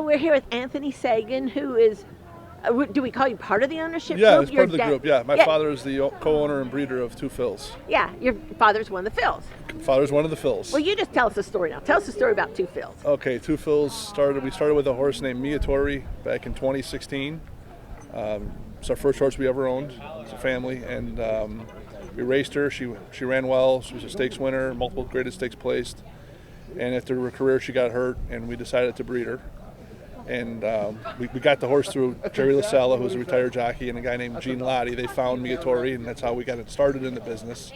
we're here with Anthony Sagan, who is, do we call you part of the ownership Yeah, group? it's part of the group. Yeah, my father is the co-owner and breeder of two Phils. Yeah, your father's one of the Phils. Father's one of the Phils. Well, you just tell us the story now. Tell us the story about two Phils. Okay, two Phils we started with a horse named Miatori back in 2016. It's our first horse we ever owned as a family, and we raced her. She ran well. She was a stakes winner, multiple graded stakes placed. And after her career, she got hurt, and we decided to breed her. And we got the horse through Jerry LaSalla, who's a retired jockey, and a guy named Gene Lottie. They found Miatori, and that's how we got it started in the business.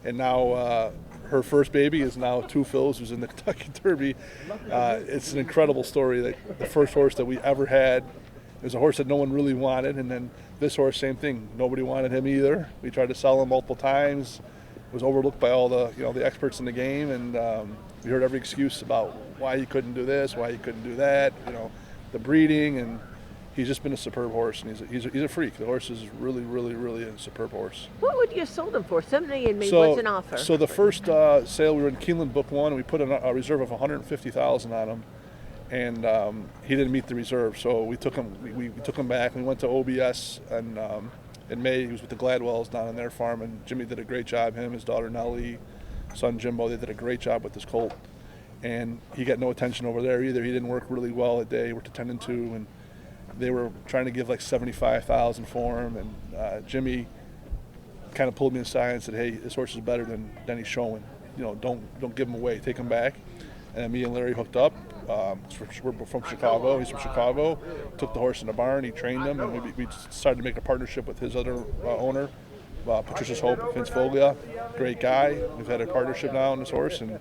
And now her first baby is now two Phils, who's in the Kentucky Derby. It's an incredible story. That the first horse that we ever had was a horse that no one really wanted, and then this horse, same thing. Nobody wanted him either. We tried to sell him multiple times. It was overlooked by all the experts in the game, and we heard every excuse about why he couldn't do this, why he couldn't do that, the breeding, and he's just been a superb horse, and he's a freak. The horse is really, really, really a superb horse. What would you have sold him for? Somebody had made what's an offer? So the first sale, we were in Keeneland Book 1, and we put a reserve of $150,000 on him, and he didn't meet the reserve, so we took him. We took him back, and we went to OBS, and in May he was with the Gladwells down on their farm, and Jimmy did a great job. Him, his daughter Nellie, son Jimbo, they did a great job with this colt. And he got no attention over there either. He didn't work really well that day. He worked a 10 and 2, and they were trying to give like $75,000 for him. And Jimmy kind of pulled me aside and said, "Hey, this horse is better than he's showing. Don't give him away. Take him back." And me and Larry hooked up. We're from Chicago. He's from Chicago. Took the horse in the barn. He trained him, and we decided to make a partnership with his other owner, Patricia's Hope, Vince Foglia. Great guy. We've had a partnership now on this horse, and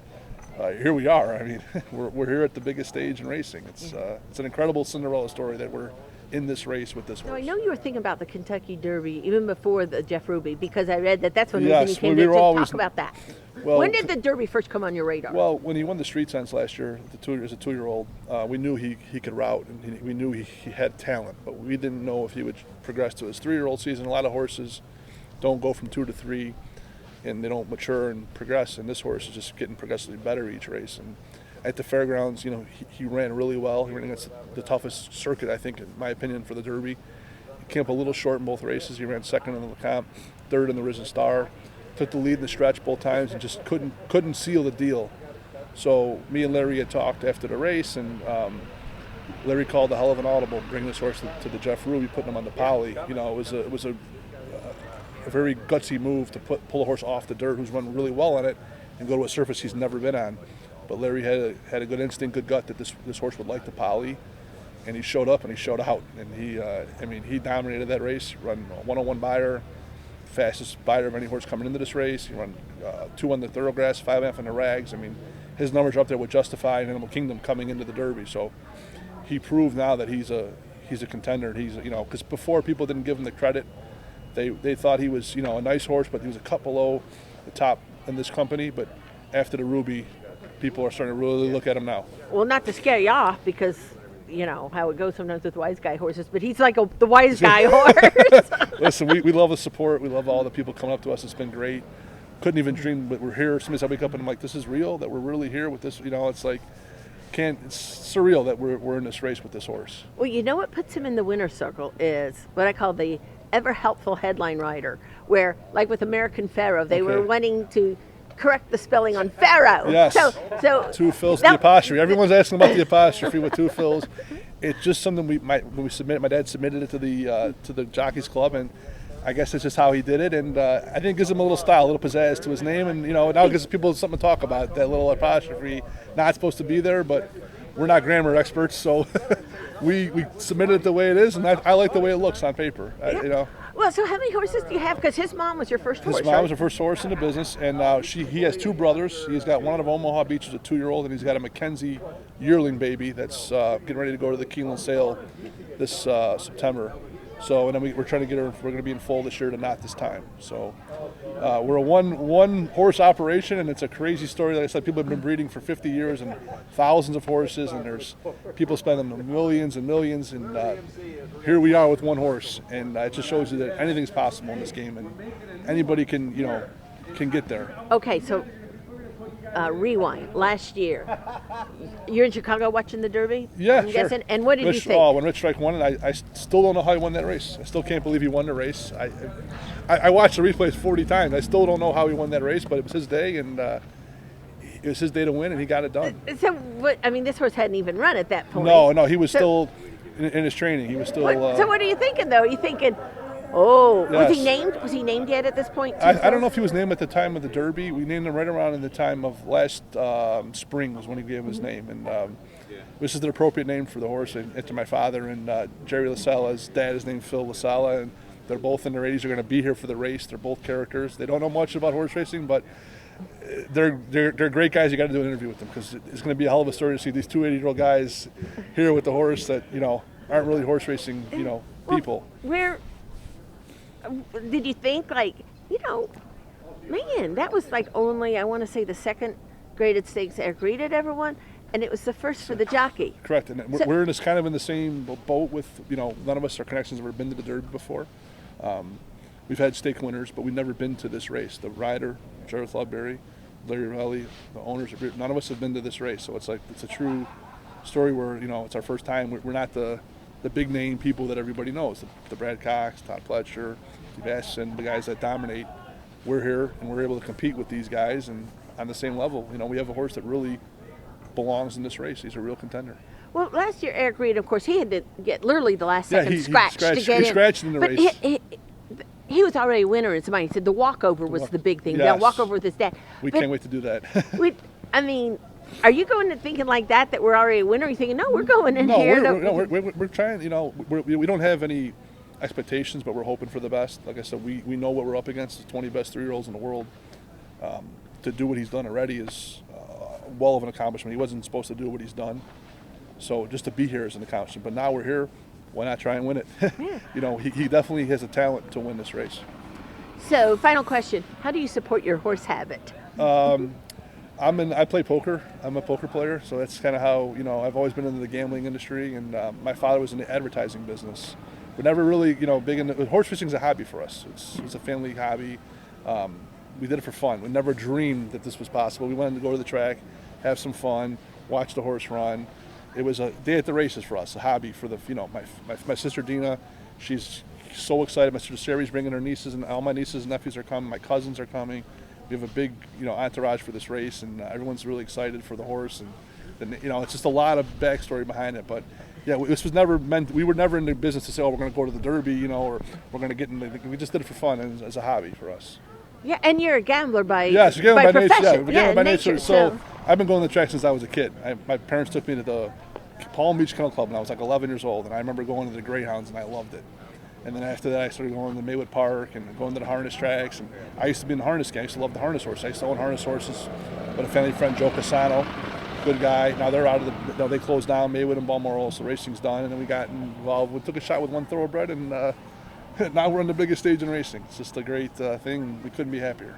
here we are. I mean, we're here at the biggest stage in racing. It's an incredible Cinderella story that we're in this race with this horse. Now, I know you were thinking about the Kentucky Derby even before the Jeff Ruby, because I read that's when yes, you came to talk about that. Well, when did the Derby first come on your radar? Well, when he won the Street Sense last year as a 2-year-old, we knew he could route, and we knew he had talent, but we didn't know if he would progress to his 3-year-old season. A lot of horses don't go from 2 to 3, and they don't mature and progress, and this horse is just getting progressively better each race. And at the fairgrounds, he ran really well. He ran against the toughest circuit, I think, in my opinion, for the Derby. He came up a little short in both races. He ran second in the Lecomte, third in the Risen Star. Took the lead in the stretch both times and just couldn't seal the deal. So me and Larry had talked after the race, and Larry called a hell of an audible, bringing this horse to the Jeff Ruby, putting him on the poly. It was a very gutsy move to pull a horse off the dirt who's run really well on it and go to a surface he's never been on. But Larry had a good instinct, good gut that this horse would like the poly, and he showed up and he showed out. And he dominated that race. Run 101 Beyer, fastest Beyer of any horse coming into this race. He run 2 on the Thoroughgrass, 5.5 on the Rags. His numbers are up there with Justify and Animal Kingdom coming into the Derby. So he proved now that he's a contender. And because before people didn't give him the credit. They thought he was, a nice horse, but he was a cut below the top in this company. But after the Ruby, people are starting to really look at him now. Well, not to scare you off, because how it goes sometimes with wise guy horses, but he's like the wise guy horse. Listen, we love the support. We love all the people coming up to us. It's been great. Couldn't even dream that we're here. Sometimes I wake up and I'm like, this is real, that we're really here with this. It's like, it's surreal that we're in this race with this horse. Well, what puts him in the winner's circle is what I call the ever helpful headline writer, where, like with American Pharaoh, they were wanting to correct the spelling on Pharaoh. Yes. So two Phils, the apostrophe. Everyone's asking about the apostrophe with two Phils. It's just something when we submitted. My dad submitted it to the Jockeys Club, and I guess it's just how he did it. And I think it gives him a little style, a little pizzazz to his name, and now it gives people something to talk about. That little apostrophe, not supposed to be there, but we're not grammar experts, so we submitted it the way it is, and I like the way it looks on paper. Well, so how many horses do you have? Because his mom was your first horse. His mom was her first horse in the business, and he has 2 brothers. He's got one out of Omaha Beach, who's a 2-year-old, and he's got a Mackenzie yearling baby that's getting ready to go to the Keeneland sale this September. So, and then we're trying to get her. We're going to be in full this year to not this time. So, we're a one horse operation, and it's a crazy story. Like I said, people have been breeding for 50 years and thousands of horses, and there's people spending millions and millions, and here we are with one horse, and it just shows you that anything's possible in this game, and anybody can get there. Okay, so rewind last year. You're in Chicago watching the Derby? Yeah, I'm sure. guessing. And what did you Rich, think? oh, when Rich Strike won it, I still don't know how he won that race. I still can't believe he won the race. I watched the replays 40 times. I still don't know how he won that race, but it was his day, and it was his day to win, and he got it done. So, what? I mean, this horse hadn't even run at that point. No, he was still in his training. He was still. So, what are you thinking, though? Are you thinking, oh, Yes. was he named? Was he named yet at this point? I don't know if he was named at the time of the Derby. We named him right around in the time of last spring was when he gave him his name, and this is the appropriate name for the horse. And to my father and Jerry LaSalla's dad is named Phil LaSalla, and they're both in their 80s. They're going to be here for the race. They're both characters. They don't know much about horse racing, but they're great guys. You got to do an interview with them because it's going to be a hell of a story to see these two 80-year-old guys here with the horse that aren't really horse racing people. Where did you think, like, man, that was like only, I want to say, the second graded stakes Eric Reed had ever won, and it was the first for the jockey. Correct, and we're in this kind of in the same boat with, none of us, our connections have ever been to the Derby before. We've had stake winners, but we've never been to this race. The rider, Jared Lawberry, Larry Riley, the owners, none of us have been to this race, so it's a true story where, it's our first time. We're not the big name people that everybody knows, the Brad Cox, Todd Pletcher, Steve Ashton, the guys that dominate. We're here and we're able to compete with these guys and on the same level. We have a horse that really belongs in this race. He's a real contender. Well, last year Eric Reed, of course, he had to get literally the last second scratch to get in. He scratched in the but race. He was already a winner in his mind. He said the walkover was the big thing. Yes. The walkover with his dad. We can't wait to do that. Are you going to thinking like that we're already a winner? Are you thinking, no, we're going in here? We're trying, we don't have any expectations, but we're hoping for the best. Like I said, we know what we're up against, the 20 best 3-year-olds in the world. To do what he's done already is well of an accomplishment. He wasn't supposed to do what he's done. So just to be here is an accomplishment. But now we're here, why not try and win it? Yeah. He definitely has a talent to win this race. So, final question. How do you support your horse habit? I play poker. I'm a poker player, so that's kind of how, I've always been in the gambling industry, and my father was in the advertising business. We're never really, big into horse racing is a hobby for us. It's a family hobby. We did it for fun. We never dreamed that this was possible. We wanted to go to the track, have some fun, watch the horse run. It was a day at the races for us, a hobby for the, my sister Dina, she's so excited. My sister Sherry's bringing her nieces, and all my nieces and nephews are coming. My cousins are coming. We have a big, entourage for this race, and everyone's really excited for the horse. And it's just a lot of backstory behind it. But yeah, this was never meant. We were never in the business to say, oh, we're going to go to the Derby, or we're going to get in. We just did it for fun and as a hobby for us. Yeah, and you're a gambler by yes, you're gambling by nature. profession. Yeah, we're gambling by nature. So so I've been going to the track since I was a kid. My parents took me to the Palm Beach Kennel Club when I was like 11 years old, and I remember going to the Greyhounds, and I loved it. And then after that, I started going to Maywood Park and going to the harness tracks. And I used to be in the harness game. I used to love the harness horse. I used to own harness horses with a family friend, Joe Casano, good guy. Now they're out of they closed down Maywood and Balmoral, so racing's done. And then we got involved. We took a shot with one thoroughbred, and now we're on the biggest stage in racing. It's just a great thing. We couldn't be happier.